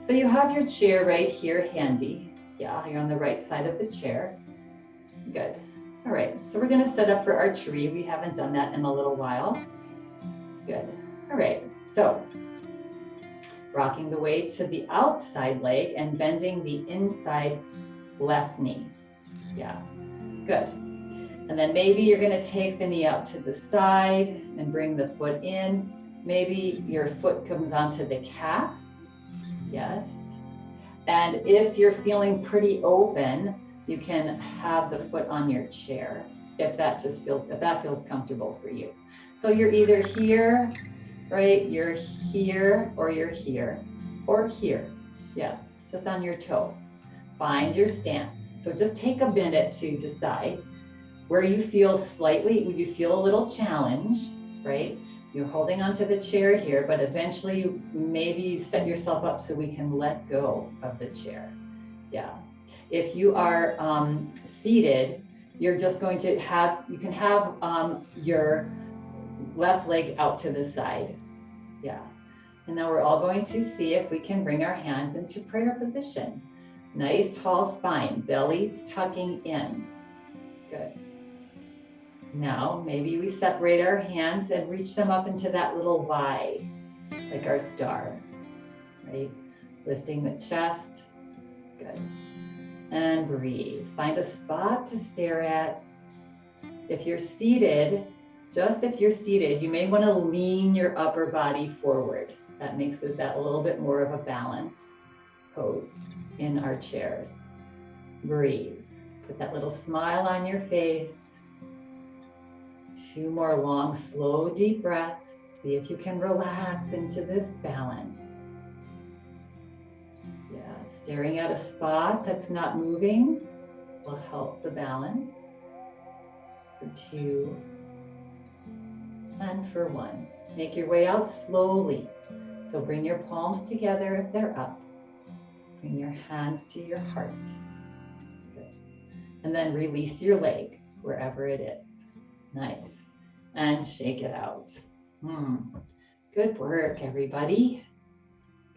So you have your chair right here handy. Yeah, you're on the right side of the chair. Good. All right, so we're gonna set up for our tree. We haven't done that in a little while. Good. All right, so rocking the weight to the outside leg and bending the inside left knee. Yeah, good. And then maybe you're gonna take the knee out to the side and bring the foot in. Maybe your foot comes onto the calf. Yes. And if you're feeling pretty open, you can have the foot on your chair if that feels comfortable for you. So you're either here, right? You're here, or you're here, or here. Yeah, just on your toe. Find your stance. So just take a minute to decide where you feel a little challenge, right? You're holding onto the chair here, but eventually maybe you set yourself up so we can let go of the chair. Yeah. If you are seated, you're just going to have your left leg out to the side. Yeah. And now we're all going to see if we can bring our hands into prayer position. Nice tall spine, belly tucking in. Good. Now, maybe we separate our hands and reach them up into that little Y, like our star, right? Lifting the chest. Good. And breathe. Find a spot to stare at. If you're seated, you may want to lean your upper body forward. That makes that a little bit more of a balance pose in our chairs. Breathe. Put that little smile on your face. 2 more long, slow, deep breaths. See if you can relax into this balance. Staring at a spot that's not moving will help the balance. For 2 and for 1. Make your way out slowly. So bring your palms together if they're up. Bring your hands to your heart. Good. And then release your leg wherever it is. Nice. And shake it out. Good work, everybody.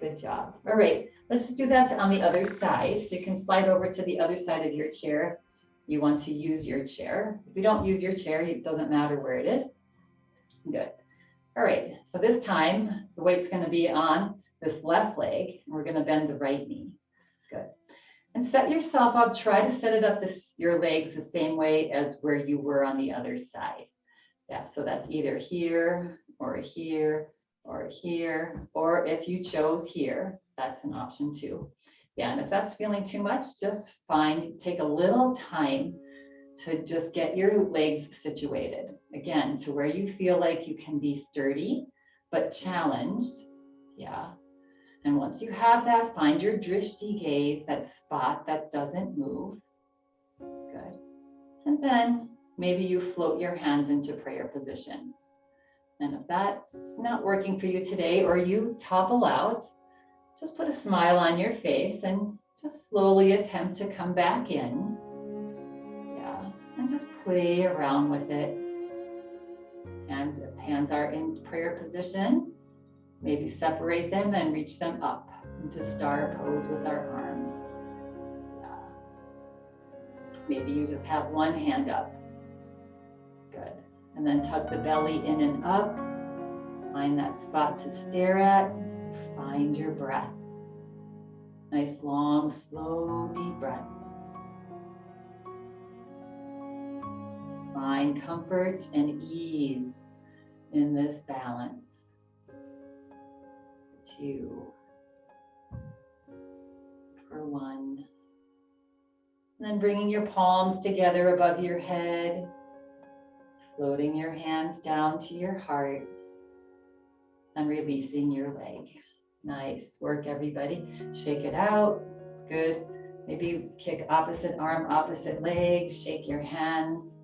Good job. All right. Let's do that on the other side. So you can slide over to the other side of your chair. You want to use your chair. If you don't use your chair, it doesn't matter where it is. Good. All right. So this time, the weight's going to be on this left leg. And we're going to bend the right knee. Good. And set yourself up. Try to set it up your legs the same way as where you were on the other side. Yeah. So that's either here, or here, or here, or if you chose here, that's an option too. Yeah, and if that's feeling too much, just take a little time to just get your legs situated. Again, to where you feel like you can be sturdy, but challenged. Yeah. And once you have that, find your drishti gaze, that spot that doesn't move. Good. And then maybe you float your hands into prayer position. And if that's not working for you today, or you topple out, just put a smile on your face and just slowly attempt to come back in. Yeah, and just play around with it. If hands are in prayer position, maybe separate them and reach them up into star pose with our arms. Yeah. Maybe you just have one hand up. Good. And then tuck the belly in and up. Find that spot to stare at. Find your breath. Nice, long, slow, deep breath. Find comfort and ease in this balance. 2, for 1. And then bringing your palms together above your head, floating your hands down to your heart, and releasing your leg. Nice work, everybody. Shake it out. Good. Maybe kick opposite arm, opposite leg. Shake your hands.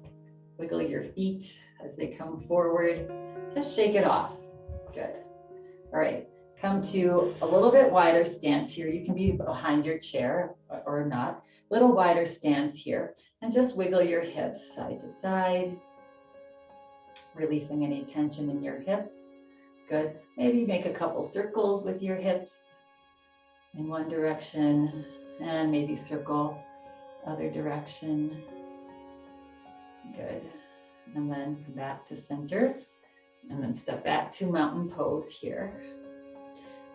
Wiggle your feet as they come forward. Just shake it off. Good. All right. Come to a little bit wider stance here. You can be behind your chair or not. Little wider stance here. And just wiggle your hips side to side. Releasing any tension in your hips. Good. Maybe make a couple circles with your hips in one direction and maybe circle other direction. Good. And then come back to center and then step back to mountain pose here.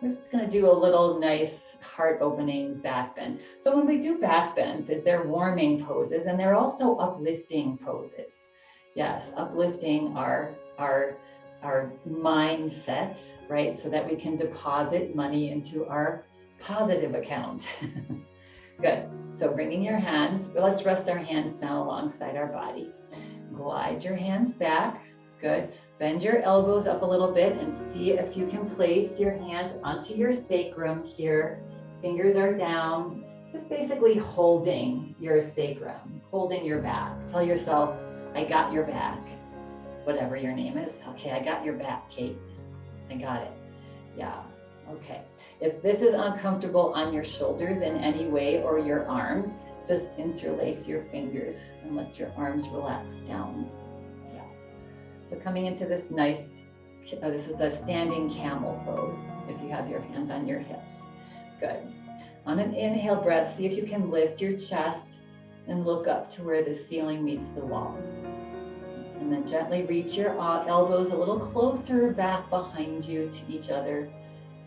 We're just going to do a little nice heart opening back bend. So when we do back bends, they're warming poses and they're also uplifting poses. Yes, uplifting our mindset, right? So that we can deposit money into our positive account. Good. So bringing your hands, let's rest our hands down alongside our body. Glide your hands back. Good. Bend your elbows up a little bit and see if you can place your hands onto your sacrum here. Fingers are down, just basically holding your sacrum, holding your back. Tell yourself, I got your back. Whatever your name is. Okay, I got your back, Kate. I got it. Yeah, okay. If this is uncomfortable on your shoulders in any way or your arms, just interlace your fingers and let your arms relax down. Yeah. So coming into this nice, this is a standing camel pose if you have your hands on your hips. Good. On an inhale breath, see if you can lift your chest and look up to where the ceiling meets the wall. And then gently reach your elbows a little closer back behind you to each other.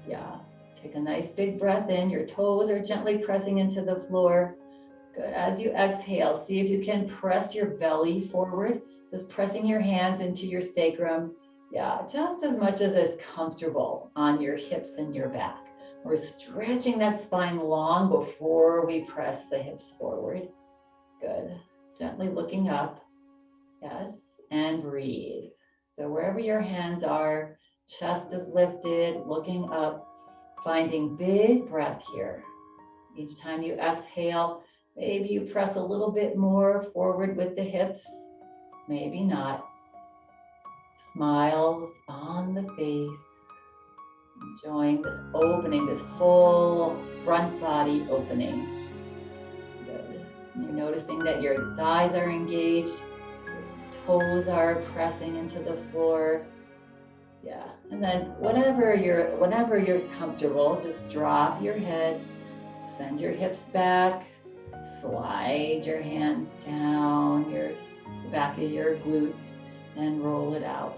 Yeah, take a nice big breath in. Your toes are gently pressing into the floor. Good. As you exhale, see if you can press your belly forward, just pressing your hands into your sacrum. Yeah, just as much as is comfortable on your hips and your back. We're stretching that spine long before we press the hips forward. Good. Gently looking up. Yes. And breathe. So wherever your hands are, chest is lifted, looking up, finding big breath here. Each time you exhale, maybe you press a little bit more forward with the hips, maybe not. Smiles on the face, enjoying this opening, this full front body opening. Good. And you're noticing that your thighs are engaged. Toes are pressing into the floor. Yeah, and then whenever you're comfortable, just drop your head, send your hips back, slide your hands down the back of your glutes and roll it out.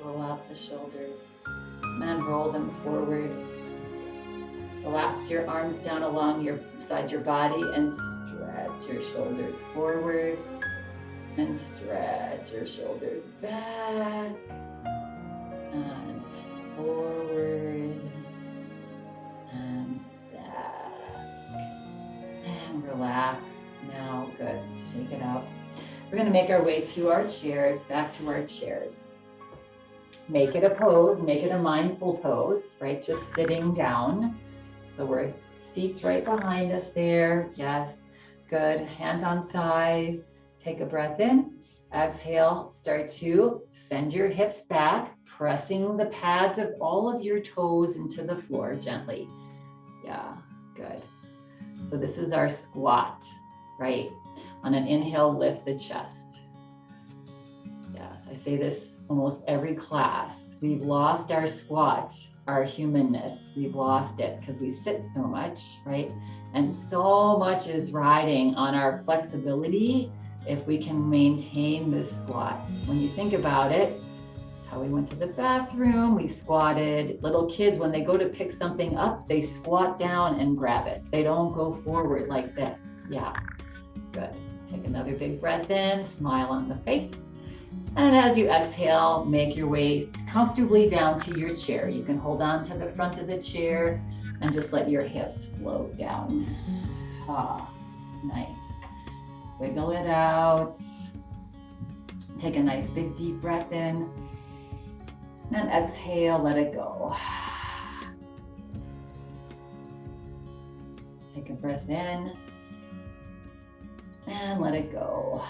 Roll out the shoulders and roll them forward. Relax your arms down along beside your body and stretch your shoulders forward. And stretch your shoulders back and forward and back. Relax now. Good. Shake it out. We're going to make our way to our chairs, back to our chairs. Make it a pose, make it a mindful pose, right? Just sitting down. So we're seats right behind us there. Yes, good. Hands on thighs. Take a breath in. Exhale, start to send your hips back, pressing the pads of all of your toes into the floor gently. Yeah, good. So this is our squat, right? On an inhale, lift the chest. Yes, I say this almost every class. We've lost our squat, our humanness. We've lost it because we sit so much, right? And so much is riding on our flexibility if we can maintain this squat. When you think about it, it's how we went to the bathroom, we squatted. Little kids, when they go to pick something up, they squat down and grab it. They don't go forward like this. Yeah, good. Take another big breath in, smile on the face. And as you exhale, make your way comfortably down to your chair. You can hold on to the front of the chair and just let your hips float down. Ah, nice. Wiggle it out. Take a nice big deep breath in. And exhale, let it go. Take a breath in. And let it go.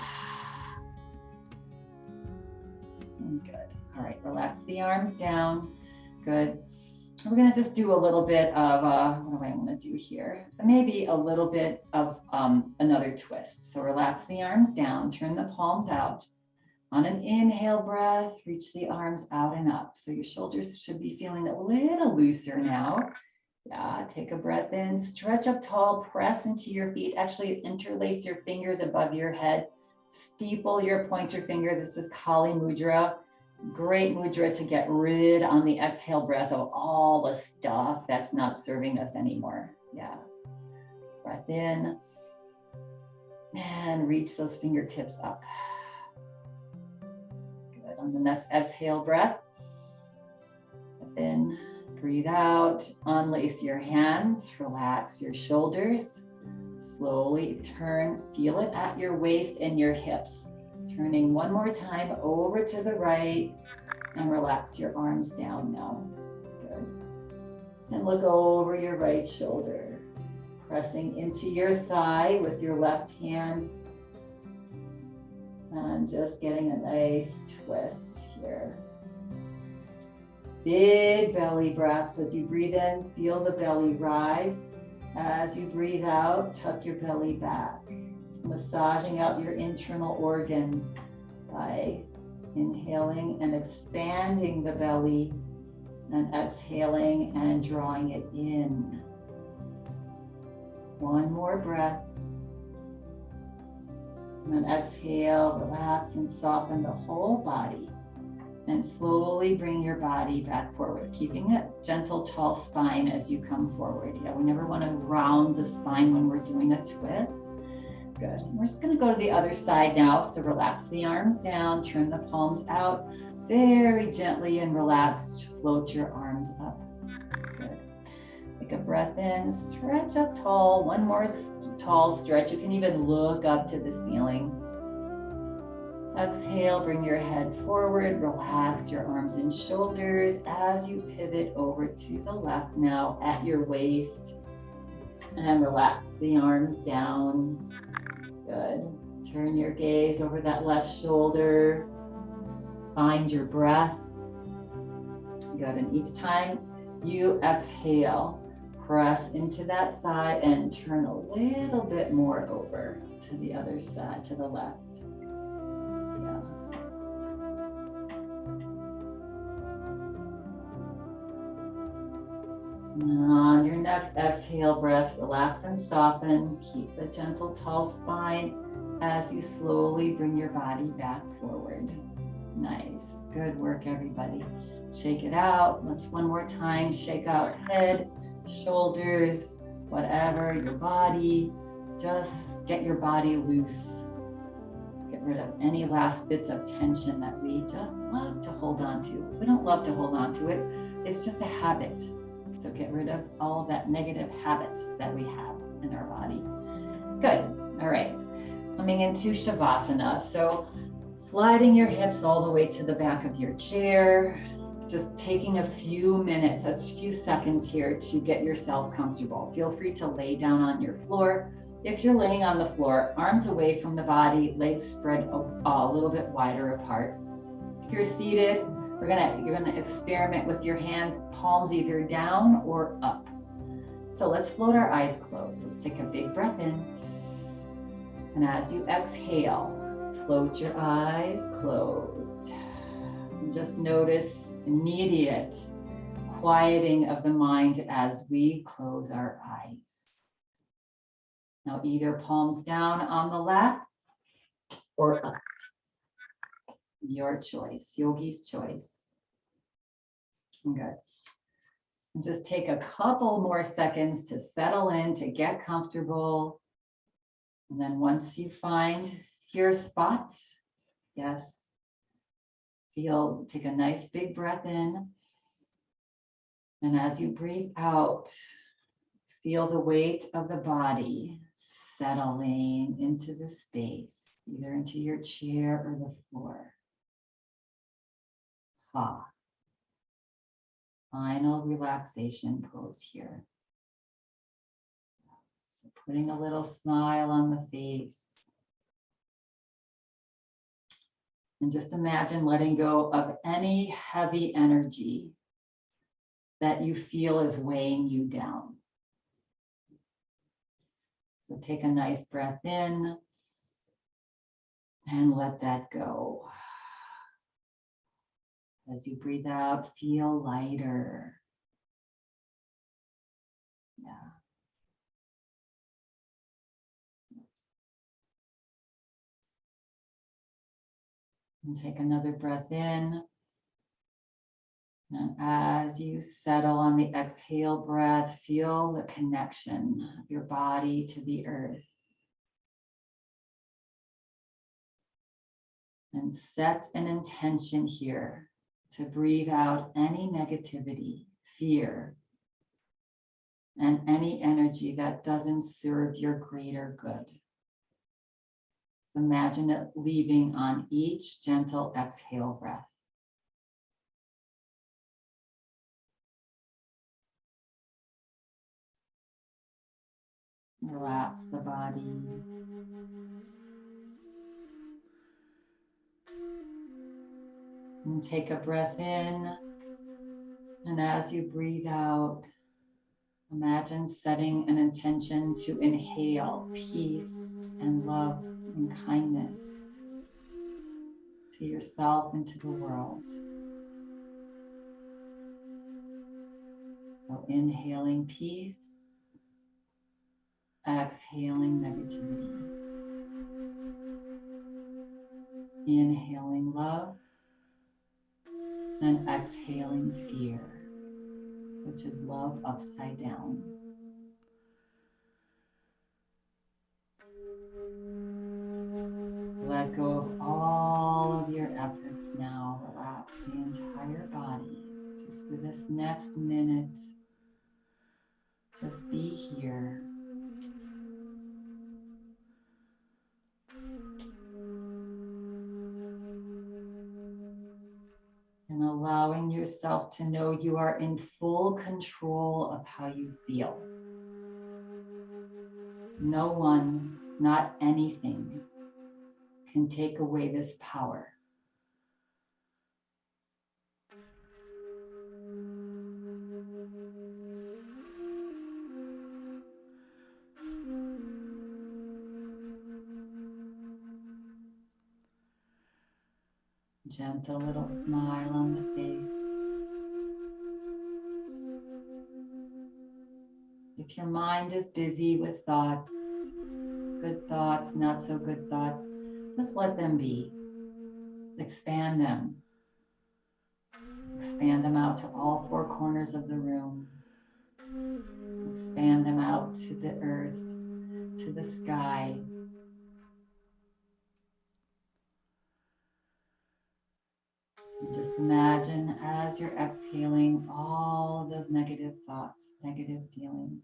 Good. All right, relax the arms down. Good. We're going to just do a little bit of, what do I want to do here? Maybe a little bit of another twist. So relax the arms down, turn the palms out. On an inhale breath, reach the arms out and up. So your shoulders should be feeling a little looser now. Yeah, take a breath in, stretch up tall, press into your feet. Actually interlace your fingers above your head. Steeple your pointer finger. This is Kali Mudra. Great mudra to get rid on the exhale breath of all the stuff that's not serving us anymore. Yeah. Breath in and reach those fingertips up. Good. On the next exhale breath, then breathe out, unlace your hands, relax your shoulders. Slowly turn, feel it at your waist and your hips. Turning one more time over to the right and relax your arms down now. Good. And look over your right shoulder. Pressing into your thigh with your left hand. And just getting a nice twist here. Big belly breaths as you breathe in, feel the belly rise. As you breathe out, tuck your belly back. Just massaging out your internal organs by inhaling and expanding the belly and exhaling and drawing it in. One more breath. And then exhale, relax and soften the whole body. And slowly bring your body back forward, keeping a gentle, tall spine as you come forward. Yeah, we never want to round the spine when we're doing a twist. Good. We're just going to go to the other side now. So relax the arms down, turn the palms out very gently and relaxed. Float your arms up. Good. Take a breath in, stretch up tall. One more tall stretch. You can even look up to the ceiling. Exhale, bring your head forward, relax your arms and shoulders as you pivot over to the left now at your waist. And relax the arms down. Good. Turn your gaze over that left shoulder. Find your breath. Good. And each time you exhale, press into that thigh and turn a little bit more over to the other side, to the left. On your next exhale breath, relax and soften. Keep a gentle, tall spine as you slowly bring your body back forward. Nice. Good work, everybody. Shake it out. Let's one more time. Shake out head, shoulders, whatever, your body. Just get your body loose. Get rid of any last bits of tension that we just love to hold on to. We don't love to hold on to it. It's just a habit. So get rid of all of that negative habits that we have in our body. Good. All right. Coming into Shavasana. So sliding your hips all the way to the back of your chair. Just taking a few minutes, a few seconds here to get yourself comfortable. Feel free to lay down on your floor. If you're laying on the floor, arms away from the body, legs spread a little bit wider apart. If you're seated, you're gonna experiment with your hands, palms either down or up. So let's float our eyes closed. Let's take a big breath in. And as you exhale, float your eyes closed. And just notice immediate quieting of the mind as we close our eyes. Now either palms down on the lap or up. Your choice, yogi's choice. Good. And just take a couple more seconds to settle in, to get comfortable. And then once you find your spot, yes, take a nice big breath in. And as you breathe out, feel the weight of the body settling into the space, either into your chair or the floor. Ha. Final relaxation pose here. So putting a little smile on the face. And just imagine letting go of any heavy energy that you feel is weighing you down. So take a nice breath in and let that go. As you breathe out, feel lighter. Yeah. And take another breath in. And as you settle on the exhale breath, feel the connection of your body to the earth. And set an intention here to breathe out any negativity, fear, and any energy that doesn't serve your greater good. So imagine it leaving on each gentle exhale breath. Relax the body. And take a breath in. And as you breathe out, imagine setting an intention to inhale peace and love and kindness to yourself and to the world. So inhaling peace, exhaling negativity. Inhaling love and exhaling fear, which is love upside down. So let go of all of your efforts now. Relax the entire body. Just for this next minute, just be here. And allowing yourself to know you are in full control of how you feel. No one, not anything, can take away this power. Gentle little smile on the face. If your mind is busy with thoughts, good thoughts, not so good thoughts, just let them be. Expand them. Expand them out to all four corners of the room. Expand them out to the earth, to the sky. And just imagine as you're exhaling all of those negative thoughts, negative feelings,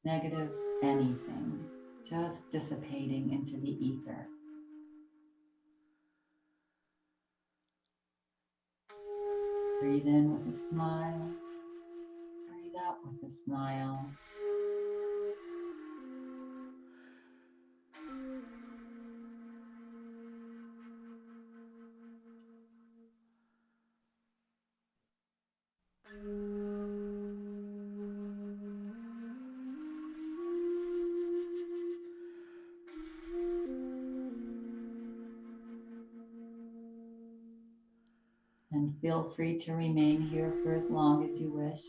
negative anything, just dissipating into the ether. Breathe in with a smile. Breathe out with a smile. And feel free to remain here for as long as you wish.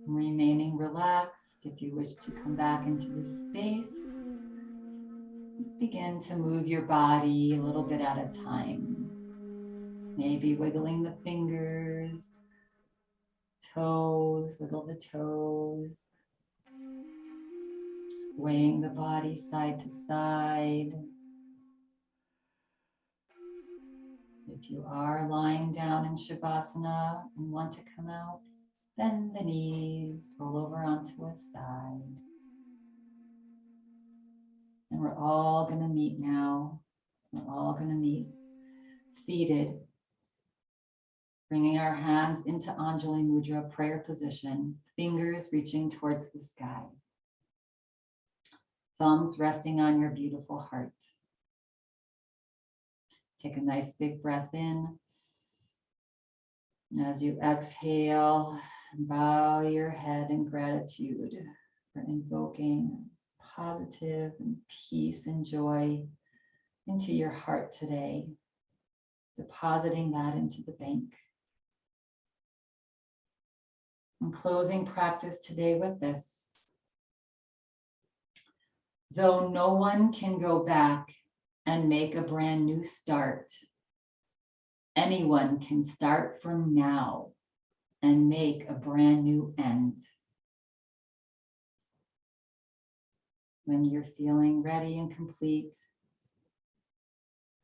Remaining relaxed. If you wish to come back into this space, just begin to move your body a little bit at a time. Maybe wiggling the fingers, toes, wiggle the toes. Swaying the body side to side. If you are lying down in Shavasana and want to come out, bend the knees, roll over onto a side. And we're all going to meet now. We're all going to meet seated, bringing our hands into Anjali Mudra, prayer position, fingers reaching towards the sky. Thumbs resting on your beautiful heart. Take a nice big breath in. As you exhale, bow your head in gratitude for invoking positive and peace and joy into your heart today, depositing that into the bank. And closing practice today with this. Though no one can go back and make a brand new start, anyone can start from now and make a brand new end. When you're feeling ready and complete,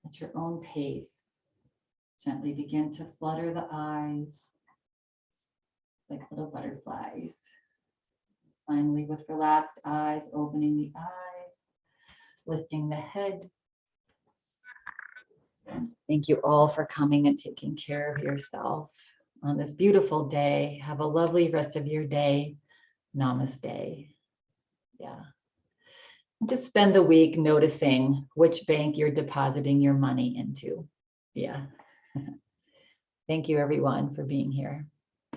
at your own pace, gently begin to flutter the eyes like little butterflies. Finally, with relaxed eyes, opening the eyes, lifting the head. Thank you all for coming and taking care of yourself on this beautiful day. Have a lovely rest of your day. Namaste. Yeah. And just spend the week noticing which bank you're depositing your money into. Yeah. Thank you, everyone, for being here.